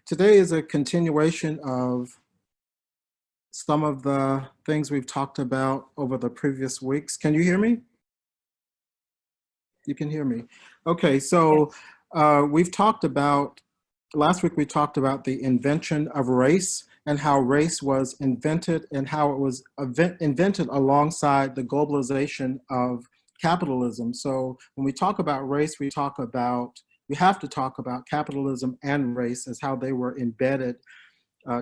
Today is a continuation of some of the things we've talked about over the previous weeks. Can you hear me? You can hear me. Okay, so Yes. we've talked about, last week we talked about the invention of race and how race was invented and how it was invented alongside the globalization of capitalism. So when we talk about race, we have to talk about capitalism and race as how they were embedded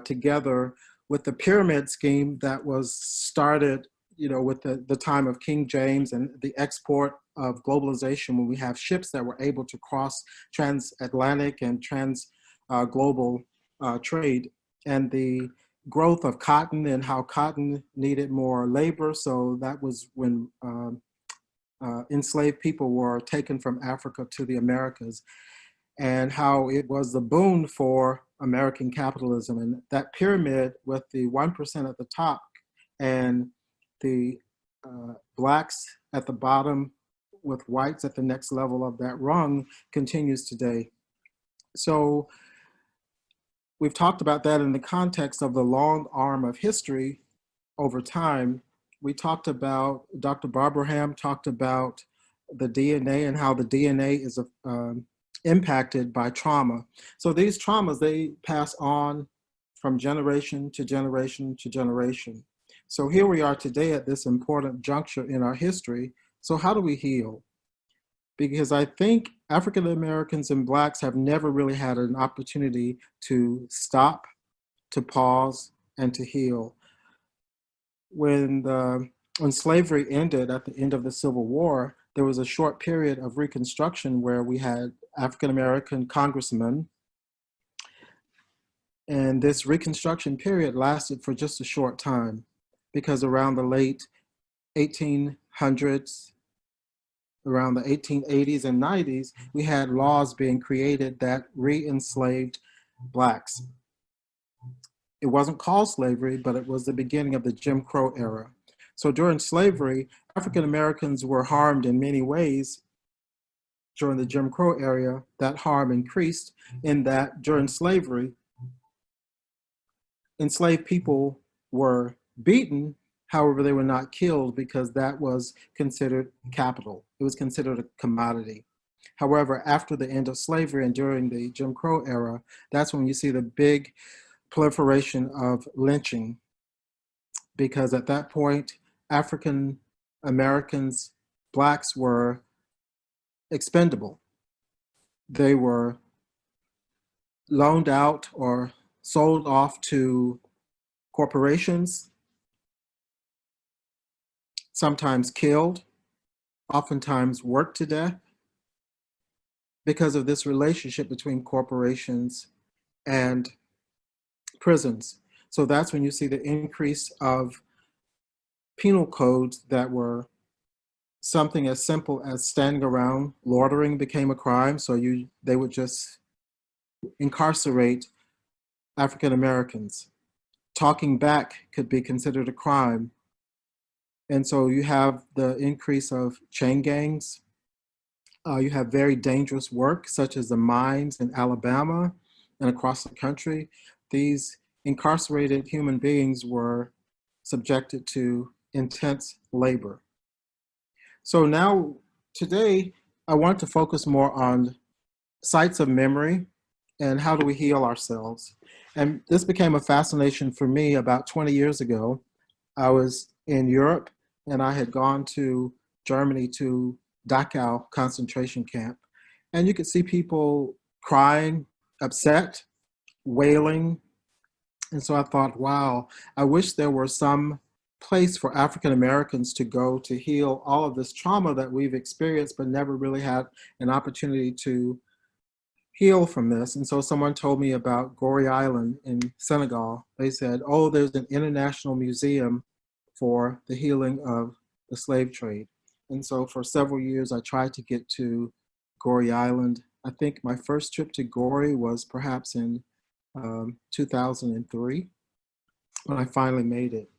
together with the pyramid scheme that was started, with the time of King James and the export of globalization, when we have ships that were able to cross transatlantic and global trade, and the growth of cotton and how cotton needed more labor. So that was when enslaved people were taken from Africa to the Americas, and how it was the boon for American capitalism. And that pyramid with the 1% at the top and the blacks at the bottom with whites at the next level of that rung continues today. So we've talked about that in the context of the long arm of history over time. We talked about, Dr. Barbara Hamm talked about the DNA and how the DNA is impacted by trauma. So these traumas, they pass on from generation to generation to generation. So here we are today at this important juncture in our history. So how do we heal? Because I think African Americans and Blacks have never really had an opportunity to stop, to pause, and to heal. When slavery ended at the end of the Civil War, there was a short period of Reconstruction where we had African American congressmen, and this Reconstruction period lasted for just a short time, because around the late 1800s, around the 1880s and 90s, we had laws being created that re-enslaved Blacks. It wasn't called slavery, but it was the beginning of the Jim Crow era. So during slavery, African Americans were harmed in many ways. During the Jim Crow era, that harm increased in that during slavery, enslaved people were beaten. However, they were not killed because that was considered capital. It was considered a commodity. However, after the end of slavery and during the Jim Crow era, that's when you see the big proliferation of lynching, because at that point, African Americans, Blacks were expendable. They were loaned out or sold off to corporations, sometimes killed, oftentimes worked to death, because of this relationship between corporations and prisons. So that's when you see the increase of penal codes that were something as simple as standing around. Loitering became a crime, so they would just incarcerate African Americans. Talking back could be considered a crime. And so you have the increase of chain gangs. You have very dangerous work, such as the mines in Alabama and across the country. These incarcerated human beings were subjected to intense labor. So now, today, I want to focus more on sites of memory and how do we heal ourselves. And this became a fascination for me about 20 years ago. I was in Europe and I had gone to Germany to Dachau concentration camp. And you could see people crying, upset, wailing. And so I thought, wow, I wish there were some place for African Americans to go to heal all of this trauma that we've experienced, but never really had an opportunity to heal from this. And so someone told me about Goree Island in Senegal. They said, oh, there's an international museum for the healing of the slave trade. And so for several years, I tried to get to Goree Island. I think my first trip to Goree was perhaps in 2003 when I finally made it.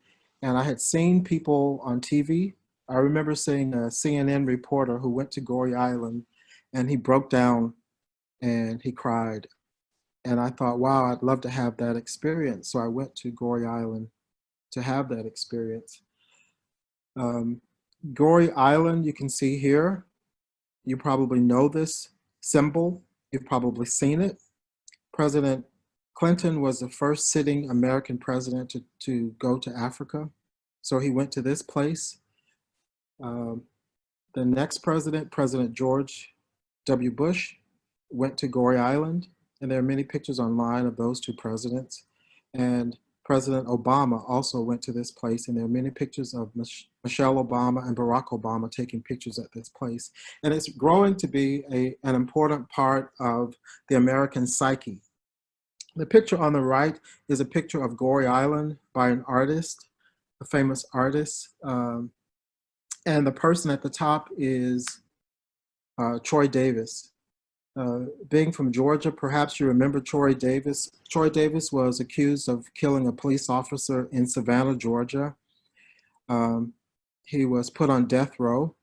And I had seen people on TV. I remember seeing a CNN reporter who went to Goree Island, and he broke down and he cried. And I thought, wow, I'd love to have that experience. So I went to Goree Island to have that experience. Um, Goree Island, you can see here, you probably know this symbol. You've probably seen it. President Clinton was the first sitting American president to go to Africa. So he went to this place. Um, the next president, President George W. Bush, went to Goree Island. And there are many pictures online of those two presidents. And President Obama also went to this place, and there are many pictures of Michelle Obama and Barack Obama taking pictures at this place. And it's growing to be an important part of the American psyche. The picture on the right is a picture of Goree Island by an artist, a famous artist. And the person at the top is Troy Davis. Being from Georgia, perhaps you remember Troy Davis. Troy Davis was accused of killing a police officer in Savannah, Georgia. He was put on death row.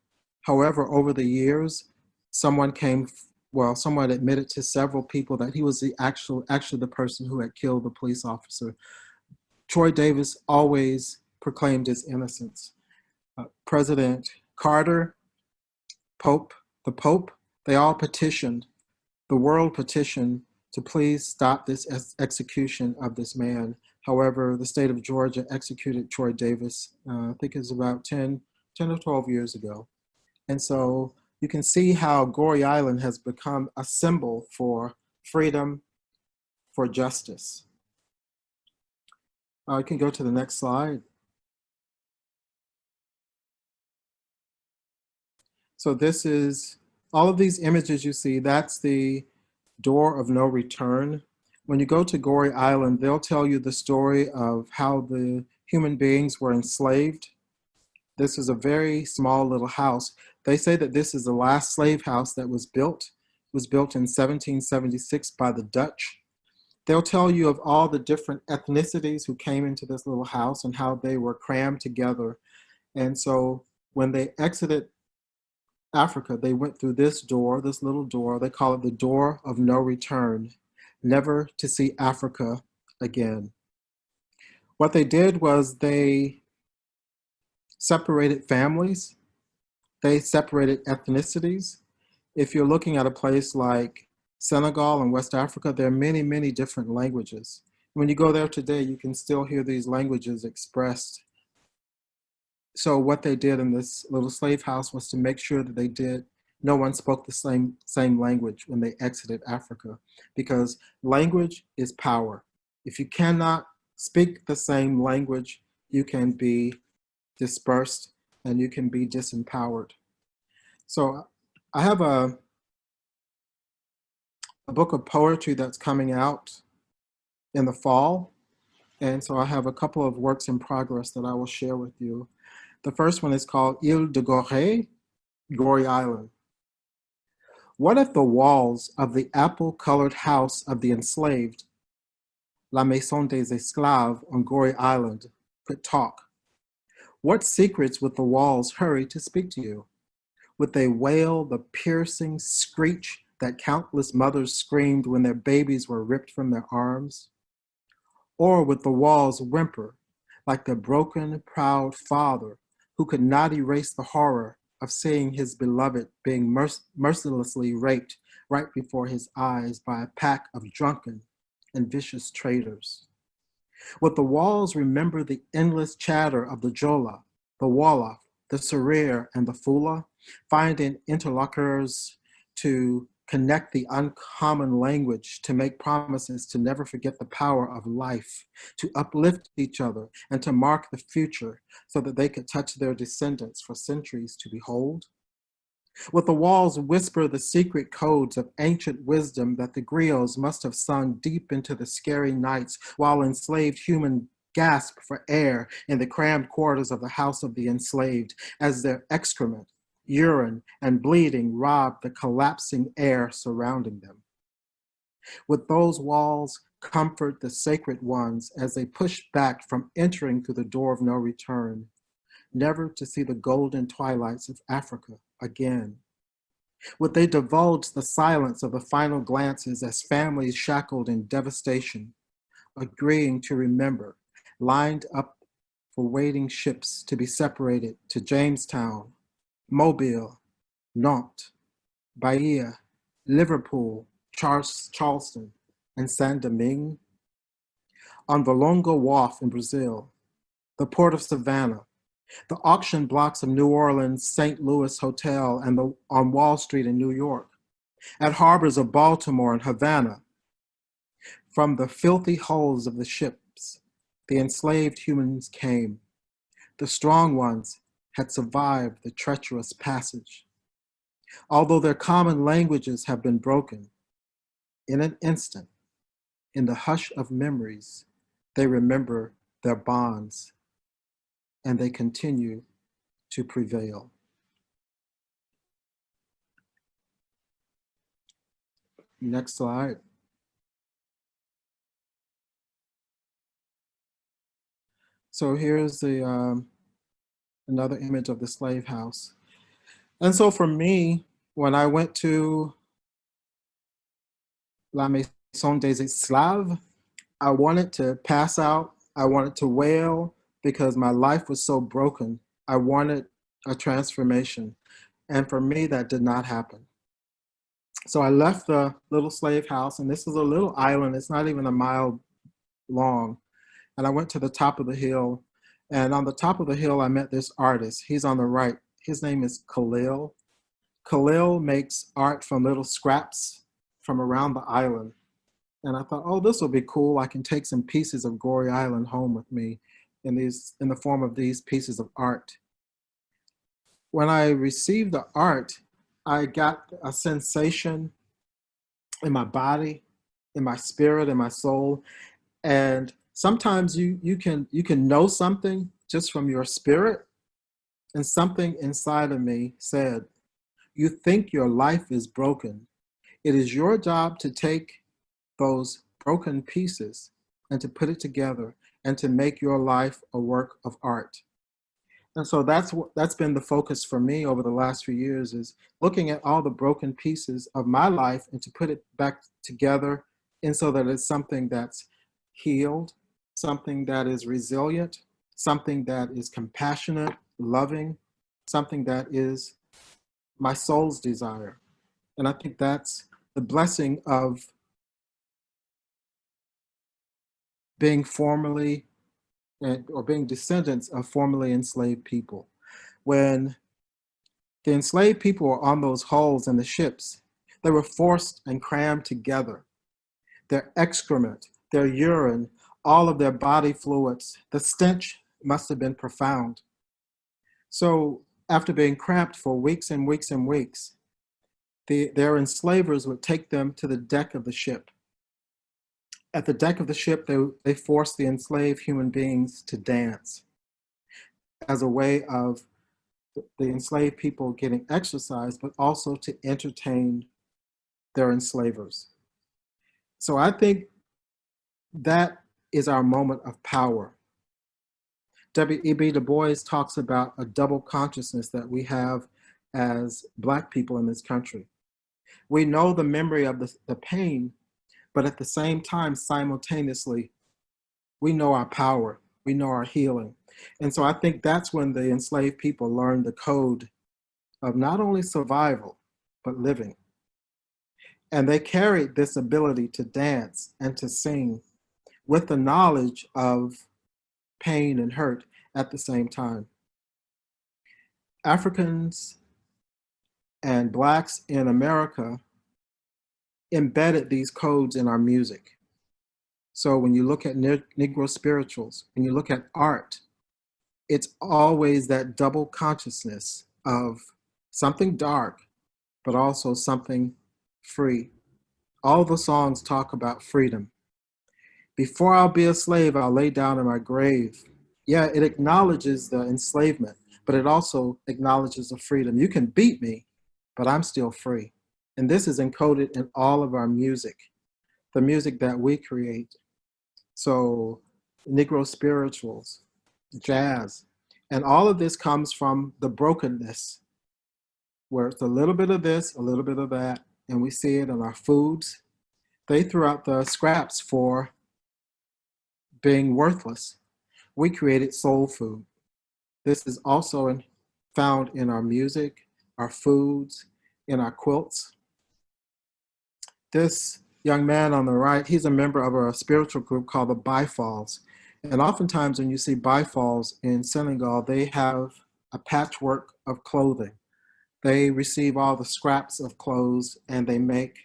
However, over the years, someone admitted to several people that he was actually the person who had killed the police officer. Troy Davis always proclaimed his innocence. President Carter, the Pope, they all petitioned. The world petitioned to please stop this execution of this man. However, the state of Georgia executed Troy Davis, I think it was about 10 or 12 years ago. And so you can see how Goree Island has become a symbol for freedom, for justice. You can go to the next slide. So this is, all of these images you see, that's the door of no return. When you go to Goree Island, they'll tell you the story of how the human beings were enslaved. This is a very small little house. They say that this is the last slave house that was built. It was built in 1776 by the Dutch. They'll tell you of all the different ethnicities who came into this little house and how they were crammed together. And so when they exited Africa, they went through this door, this little door. They call it the door of no return, never to see Africa again. What they did was they separated families. They separated ethnicities. If you're looking at a place like Senegal and West Africa, there are many, many different languages. When you go there today, you can still hear these languages expressed. So what they did in this little slave house was to make sure that no one spoke the same language when they exited Africa, because language is power. If you cannot speak the same language, you can be dispersed and you can be disempowered. So I have a book of poetry that's coming out in the fall. And so I have a couple of works in progress that I will share with you. The first one is called Ile de Gorée, Goree Island. What if the walls of the apple-colored house of the enslaved, La Maison des Esclaves on Goree Island, could talk? What secrets would the walls hurry to speak to you? Would they wail the piercing screech that countless mothers screamed when their babies were ripped from their arms? Or would the walls whimper like the broken, proud father who could not erase the horror of seeing his beloved being mercilessly raped right before his eyes by a pack of drunken and vicious traitors? Would the walls remember the endless chatter of the Jola, the Wolof, the Serer, and the Fula, finding interlocutors to connect the uncommon language, to make promises to never forget the power of life, to uplift each other, and to mark the future so that they could touch their descendants for centuries to behold? Would the walls whisper the secret codes of ancient wisdom that the griots must have sung deep into the scary nights while enslaved human gasped for air in the crammed quarters of the house of the enslaved, as their excrement, urine, and bleeding robbed the collapsing air surrounding them? Would those walls comfort the sacred ones as they pushed back from entering through the door of no return, never to see the golden twilights of Africa again? Would they divulge the silence of the final glances as families shackled in devastation, agreeing to remember, lined up for waiting ships to be separated to Jamestown, Mobile, Nantes, Bahia, Liverpool, Charleston, and Saint Domingue? On Valongo Wharf in Brazil, the port of Savannah, the auction blocks of New Orleans, St. Louis Hotel, and on Wall Street in New York, at harbors of Baltimore and Havana, from the filthy hulls of the ships, the enslaved humans came. The strong ones had survived the treacherous passage. Although their common languages have been broken, in an instant, in the hush of memories, they remember their bonds and they continue to prevail. Next slide. So here's another image of the slave house. And so for me, when I went to La Maison des Esclaves, I wanted to pass out. I wanted to wail because my life was so broken. I wanted a transformation. And for me, that did not happen. So I left the little slave house, and this is a little island. It's not even a mile long. And I went to the top of the hill. And on the top of the hill, I met this artist. He's on the right. His name is Khalil. Khalil makes art from little scraps from around the island. And I thought, oh, this will be cool. I can take some pieces of Gory Island home with me in the form of these pieces of art. When I received the art, I got a sensation in my body, in my spirit, in my soul. And sometimes you can know something just from your spirit. And something inside of me said, you think your life is broken. It is your job to take those broken pieces and to put it together and to make your life a work of art. And so that's been the focus for me over the last few years, is looking at all the broken pieces of my life and to put it back together, and so that it's something that's healed, something that is resilient, something that is compassionate, loving, something that is my soul's desire. And I think that's the blessing of being formerly or being descendants of formerly enslaved people. When the enslaved people were on those hulls in the ships, they were forced and crammed together. Their excrement, their urine, all of their body fluids, the stench must have been profound. So after being cramped for weeks and weeks and weeks, their enslavers would take them to the deck of the ship. At the deck of the ship, they forced the enslaved human beings to dance as a way of the enslaved people getting exercise, but also to entertain their enslavers. So I think that is our moment of power. W.E.B. Du Bois talks about a double consciousness that we have as Black people in this country. We know the memory of the pain, but at the same time, simultaneously, we know our power, we know our healing. And so I think that's when the enslaved people learned the code of not only survival, but living. And they carried this ability to dance and to sing with the knowledge of pain and hurt at the same time. Africans and Blacks in America embedded these codes in our music. So when you look at Negro spirituals, when you look at art, it's always that double consciousness of something dark, but also something free. All the songs talk about freedom. Before I'll be a slave, I'll lay down in my grave. Yeah, it acknowledges the enslavement, but it also acknowledges the freedom. You can beat me, but I'm still free. And this is encoded in all of our music, the music that we create. So Negro spirituals, jazz, and all of this comes from the brokenness where it's a little bit of this, a little bit of that, and we see it in our foods. They threw out the scraps for being worthless. We created soul food. This is also found in our music, our foods, in our quilts. This young man on the right, he's a member of a spiritual group called the Bifals. And oftentimes when you see Bifals in Senegal, they have a patchwork of clothing. They receive all the scraps of clothes and they make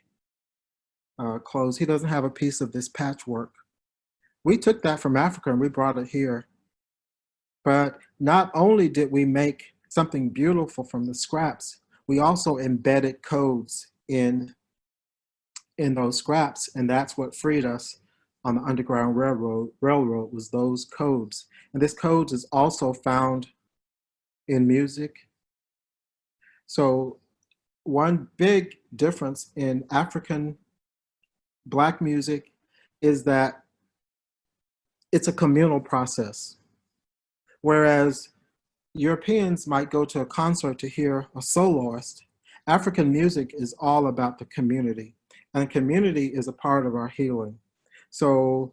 clothes. He doesn't have a piece of this patchwork. We took that from Africa and we brought it here. But not only did we make something beautiful from the scraps, we also embedded codes in those scraps, and that's what freed us on the Underground Railroad was those codes. And this codes is also found in music. So one big difference in African Black music is that it's a communal process. Whereas Europeans might go to a concert to hear a soloist, African music is all about the community. And community is a part of our healing. So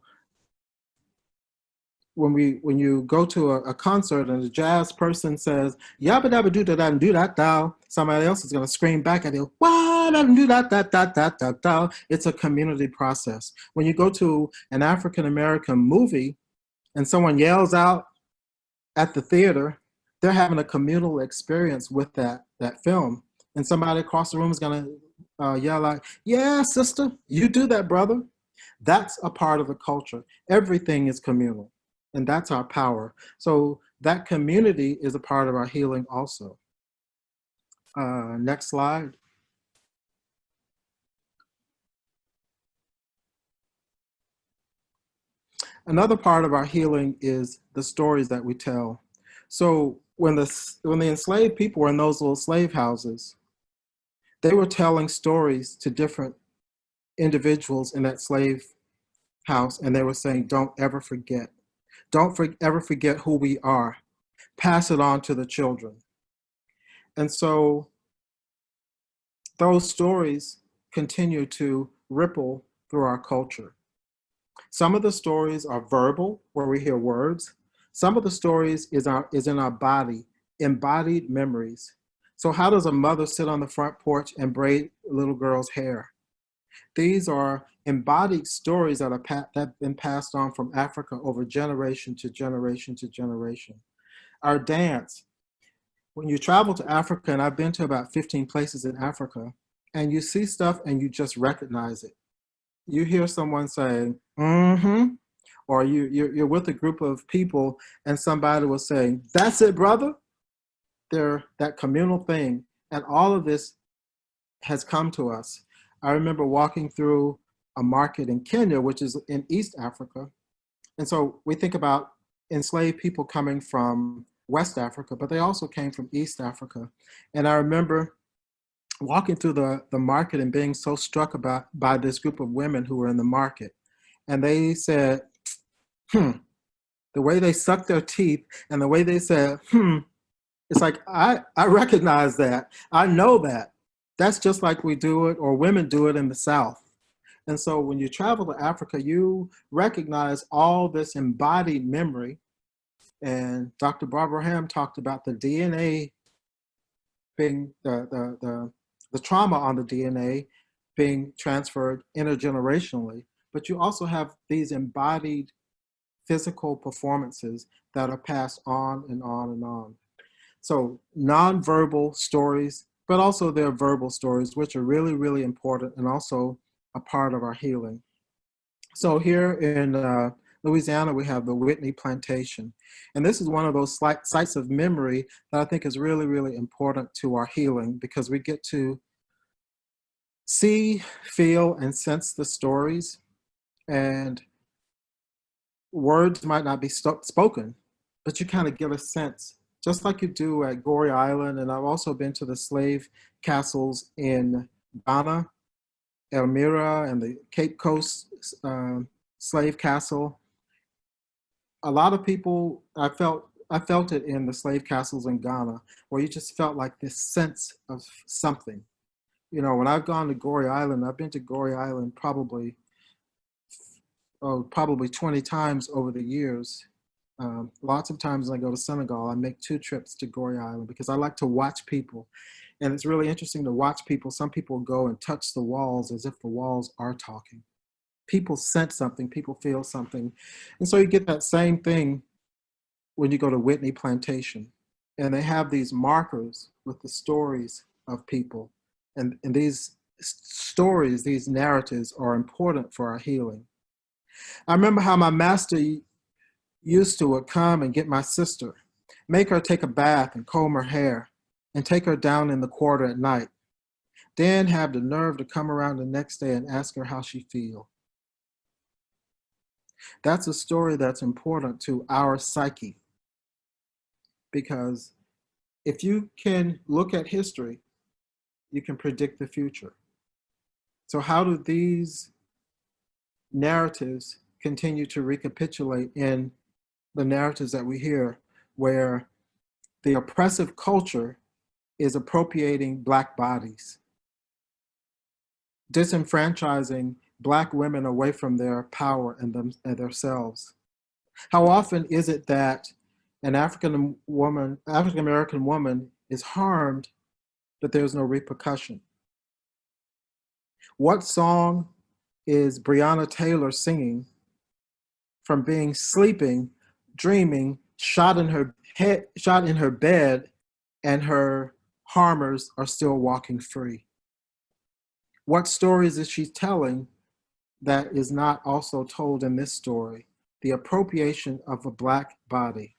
when you go to a concert and a jazz person says, yabba dabba do da da and do that thou, somebody else is going to scream back at you, what and do that thou. It's a community process. When you go to an African American movie and someone yells out at the theater, they're having a communal experience with that film. And somebody across the room is going to yell out, yeah, sister, you do that, brother. That's a part of the culture. Everything is communal, and that's our power. So that community is a part of our healing also. Next slide. Another part of our healing is the stories that we tell. So when the enslaved people were in those little slave houses, they were telling stories to different individuals in that slave house, and they were saying, don't ever forget. Don't ever forget who we are. Pass it on to the children. And so those stories continue to ripple through our culture. Some of the stories are verbal, where we hear words. Some of the stories is in our body, embodied memories. So how does a mother sit on the front porch and braid a little girl's hair? These are embodied stories that have been passed on from Africa over generation to generation to generation. Our dance, when you travel to Africa, and I've been to about 15 places in Africa, and you see stuff and you just recognize it. You hear someone saying, mm-hmm, or you're with a group of people and somebody will say, that's it, brother. They're that communal thing. And all of this has come to us. I remember walking through a market in Kenya, which is in East Africa. And so we think about enslaved people coming from West Africa, but they also came from East Africa. And I remember walking through the market and being so struck by this group of women who were in the market. And they said, the way they sucked their teeth and the way they said, it's like, I recognize that. I know that. That's just like we do it, or women do it in the South. And so when you travel to Africa, you recognize all this embodied memory. And Dr. Barbara Hamm talked about the DNA being the trauma on the DNA being transferred intergenerationally. But you also have these embodied physical performances that are passed on and on and on. So nonverbal stories, but also there are verbal stories, which are really, really important and also a part of our healing. So here in Louisiana, we have the Whitney Plantation. And this is one of those sites of memory that I think is really, really important to our healing, because we get to see, feel, and sense the stories. And words might not be spoken, but you kind of get a sense, just like you do at Goree Island. And I've also been to the slave castles in Ghana, Elmira, and the Cape Coast slave castle. A lot of people, I felt I felt it in the slave castles in Ghana, where you just felt like this sense of something. You know, when I've gone to Goree Island, I've been to Goree Island probably 20 times over the years. Lots of times when I go to Senegal, I make 2 trips to Goree Island because I like to watch people. And it's really interesting to watch people. Some people go and touch the walls as if the walls are talking. People sense something, people feel something. And so you get that same thing when you go to Whitney Plantation. And they have these markers with the stories of people. And these stories, these narratives are important for our healing. I remember how my master used to would come and get my sister, make her take a bath and comb her hair, and take her down in the quarter at night. Then have the nerve to come around the next day and ask her how she feel. That's a story that's important to our psyche, because if you can look at history, you can predict the future. So how do these narratives continue to recapitulate in the narratives that we hear, where the oppressive culture is appropriating Black bodies, disenfranchising Black women away from their power and themselves? How often is it that an African American woman is harmed, but there's no repercussion? What song is Breonna Taylor singing from being sleeping, dreaming, shot in her head, shot in her bed, and her harmers are still walking free? What stories is she telling that is not also told in this story? The appropriation of a Black body.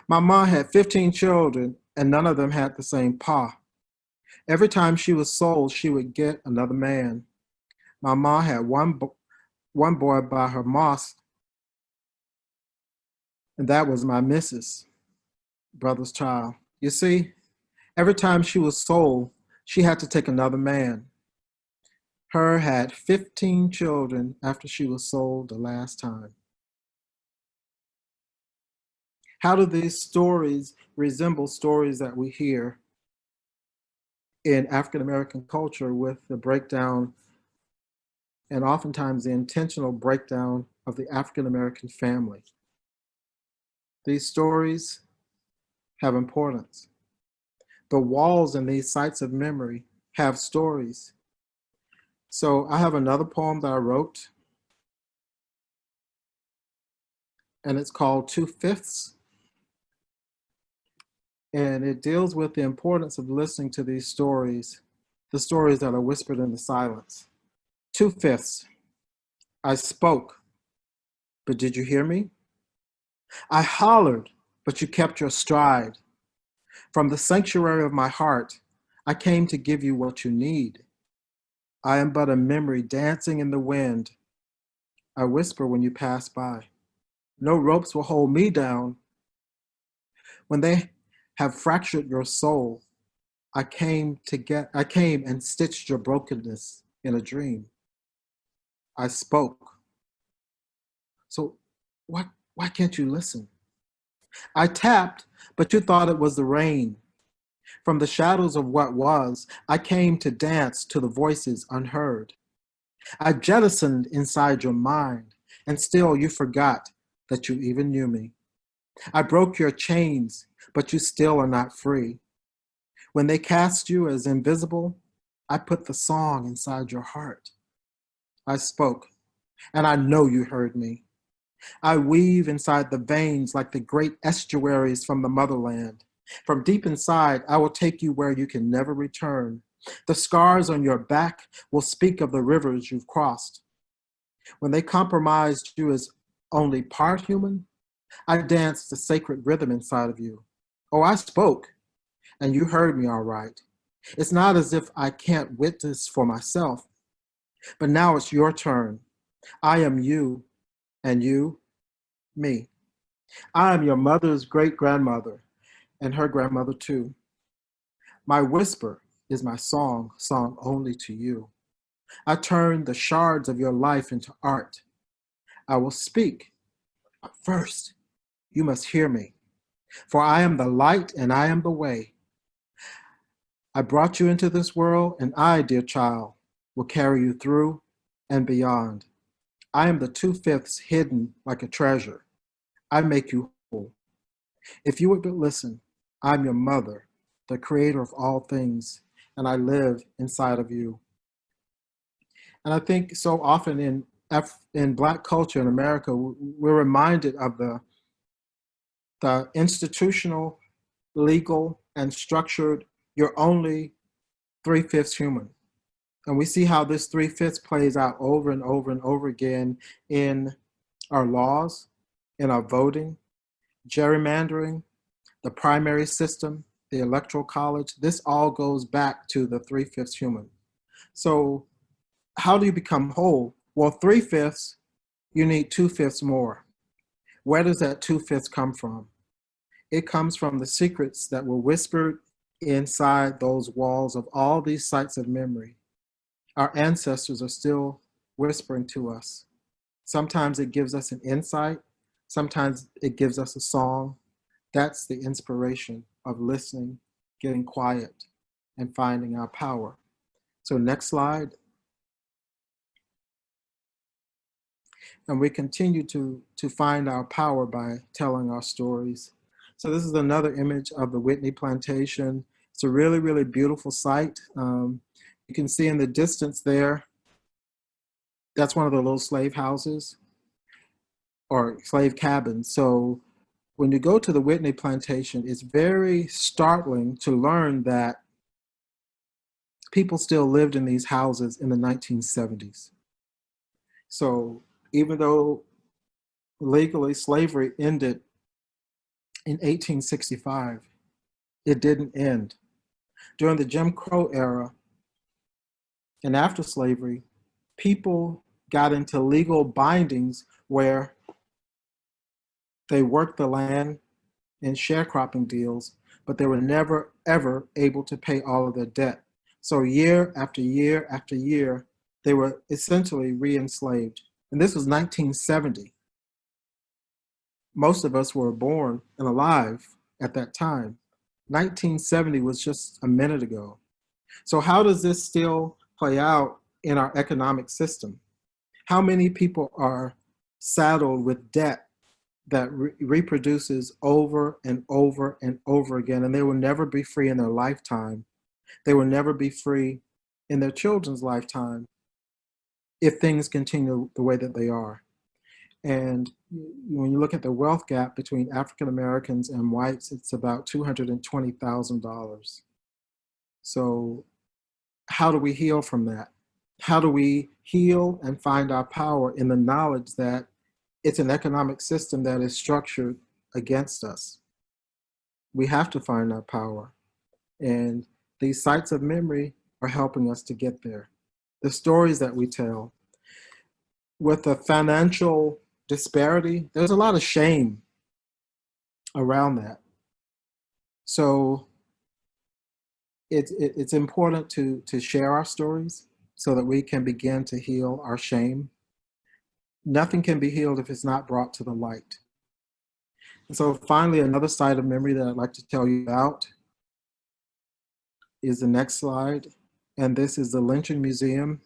My mom had 15 children, and none of them had the same pa. Every time she was sold, she would get another man. My mom had one boy by her mosque, and that was my missus, brother's child. You see, every time she was sold, she had to take another man. Her had 15 children after she was sold the last time. How do these stories resemble stories that we hear in African American culture, with the breakdown and oftentimes the intentional breakdown of the African American family? These stories have importance. The walls in these sites of memory have stories. So I have another poem that I wrote, and it's called 2/5. And it deals with the importance of listening to these stories, the stories that are whispered in the silence. 2/5. I spoke, but did you hear me? I hollered, but you kept your stride. From the sanctuary of my heart, I came to give you what you need. I am but a memory dancing in the wind. I whisper when you pass by. No ropes will hold me down. When they have fractured your soul, I came and stitched your brokenness in a dream. I spoke. So why can't you listen? I tapped, but you thought it was the rain. From the shadows of what was, I came to dance to the voices unheard. I jettisoned inside your mind, and still you forgot that you even knew me. I broke your chains, but you still are not free. When they cast you as invisible, I put the song inside your heart. I spoke, and I know you heard me. I weave inside the veins like the great estuaries from the motherland. From deep inside, I will take you where you can never return. The scars on your back will speak of the rivers you've crossed. When they compromised you as only part human, I danced the sacred rhythm inside of you. Oh, I spoke, and you heard me all right. It's not as if I can't witness for myself, but now it's your turn. I am you, and you, me. I am your mother's great grandmother, and her grandmother too. My whisper is my song, song only to you. I turn the shards of your life into art. I will speak, but first, You must hear me. For I am the light and I am the way. I brought you into this world, and I, dear child, will carry you through and beyond. I am the two-fifths hidden like a treasure. I make you whole. If you would but listen, I'm your mother, the creator of all things, and I live inside of you. And I think so often in Black culture in America, we're reminded of the institutional, legal, and structured, you're only three-fifths human. And we see how this three-fifths plays out over and over and over again in our laws, in our voting, gerrymandering, the primary system, the electoral college. This all goes back to the three-fifths human. So how do you become whole? Well, three-fifths, you need two-fifths more. Where does that two-fifths come from? It comes from the secrets that were whispered inside those walls of all these sites of memory. Our ancestors are still whispering to us. Sometimes it gives us an insight. Sometimes it gives us a song. That's the inspiration of listening, getting quiet, and finding our power. So next slide. And we continue to find our power by telling our stories. So this is another image of the Whitney Plantation. It's a really, really beautiful site. You can see in the distance there, that's one of the little slave houses or slave cabins. So when you go to the Whitney Plantation, it's very startling to learn that people still lived in these houses in the 1970s. So even though legally slavery ended in 1865, it didn't end. During the Jim Crow era and after slavery, people got into legal bindings where they worked the land in sharecropping deals, but they were never, ever able to pay all of their debt. So year after year after year, they were essentially re-enslaved. And this was 1970. Most of us were born and alive at that time. 1970 was just a minute ago. So how does this still play out in our economic system? How many people are saddled with debt that reproduces over and over and over again, and they will never be free in their lifetime. They will never be free in their children's lifetime if things continue the way that they are. And when you look at the wealth gap between African Americans and whites, it's about $220,000. So how do we heal from that? How do we heal and find our power in the knowledge that it's an economic system that is structured against us? We have to find our power. And these sites of memory are helping us to get there. The stories that we tell. With the financial disparity, there's a lot of shame around that. So it's important to share our stories so that we can begin to heal our shame. Nothing can be healed if it's not brought to the light. And so finally, another side of memory that I'd like to tell you about is the next slide. And this is the Lynching Museum.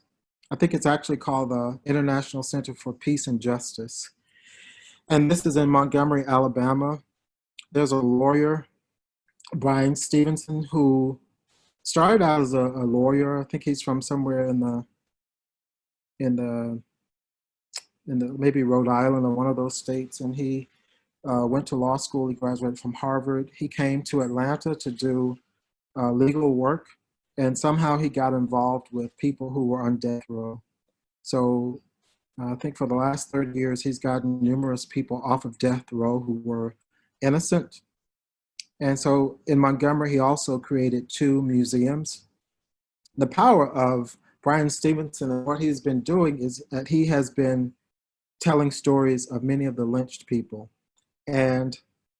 I think it's actually called the International Center for Peace and Justice. And this is in Montgomery, Alabama. There's a lawyer, Bryan Stevenson, who started out as a lawyer. I think he's from somewhere in the maybe Rhode Island or one of those states. And he went to law school. He graduated from Harvard. He came to Atlanta to do legal work. And somehow he got involved with people who were on death row. So I think for the last 30 years, he's gotten numerous people off of death row who were innocent. And so in Montgomery, he also created 2 museums. The power of Bryan Stevenson and what he's been doing is that he has been telling stories of many of the lynched people. And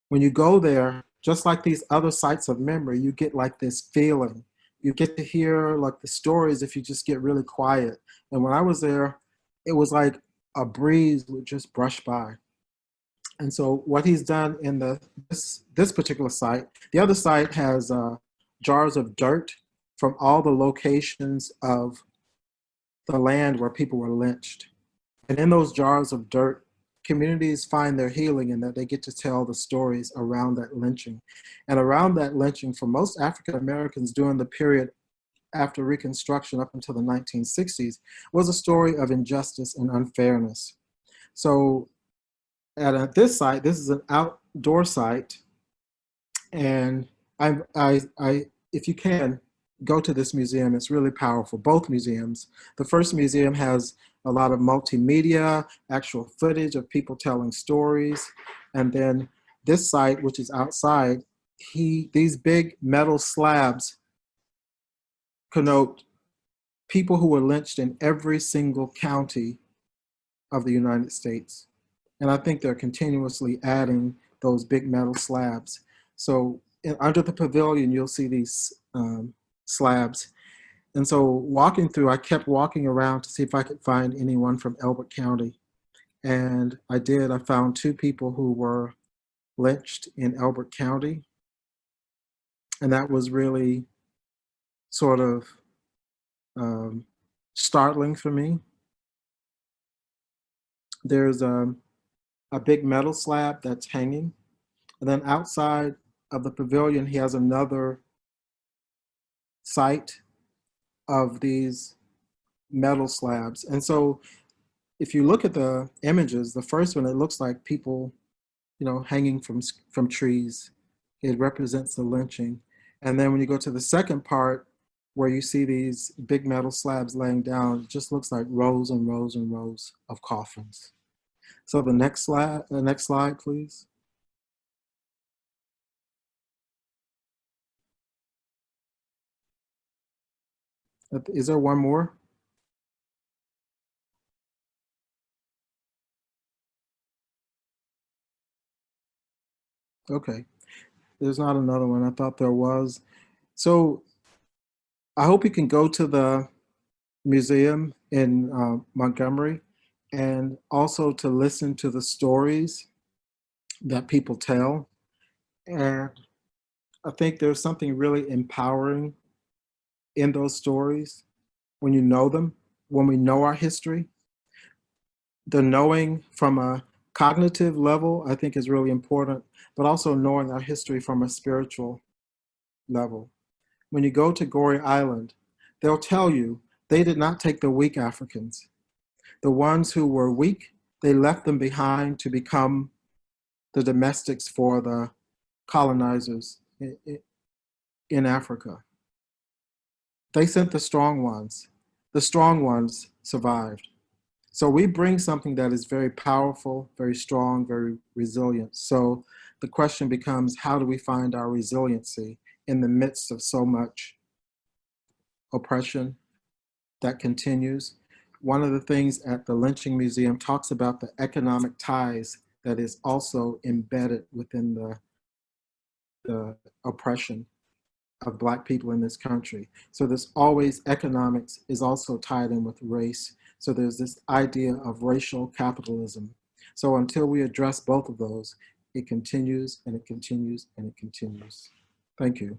when you go there, just like these other sites of memory, you get like this feeling. You get to hear like the stories if you just get really quiet. And when I was there, it was like a breeze would just brush by. And so what he's done in this particular site, the other site has jars of dirt from all the locations of the land where people were lynched. And in those jars of dirt, communities find their healing in that they get to tell the stories around that lynching. And around that lynching, for most African Americans during the period after Reconstruction up until the 1960s, was a story of injustice and unfairness. So at this site, this is an outdoor site, and if you can, go to this museum. It's really powerful, both museums. The first museum has a lot of multimedia, actual footage of people telling stories. And then this site, which is outside, these big metal slabs connote people who were lynched in every single county of the United States. And I think they're continuously adding those big metal slabs. So under the pavilion, you'll see these slabs. And so walking through, I kept walking around to see if I could find anyone from Elbert County. And I did. I found two people who were lynched in Elbert County. And that was really sort of startling for me. There's a big metal slab that's hanging. And then outside of the pavilion, he has another site of these metal slabs. And so if you look at the images, the first one, it looks like people, hanging from trees. It represents the lynching. And then when you go to the second part, where you see these big metal slabs laying down, it just looks like rows and rows and rows of coffins. So the next slide, please. Is there one more? Okay, there's not another one. I thought there was. So I hope you can go to the museum in Montgomery, and also to listen to the stories that people tell. And I think there's something really empowering in those stories when you know them, when we know our history. The knowing from a cognitive level, I think, is really important, but also knowing our history from a spiritual level. When you go to Goree Island, they'll tell you they did not take the weak Africans. The ones who were weak, they left them behind to become the domestics for the colonizers in Africa. They sent the strong ones. The strong ones survived. So we bring something that is very powerful, very strong, very resilient. So the question becomes, how do we find our resiliency in the midst of so much oppression that continues? One of the things at the Lynching Museum talks about the economic ties that is also embedded within the oppression of Black people in this country. So there's always, economics is also tied in with race. So there's this idea of racial capitalism. So until we address both of those, it continues and it continues and it continues. Thank you.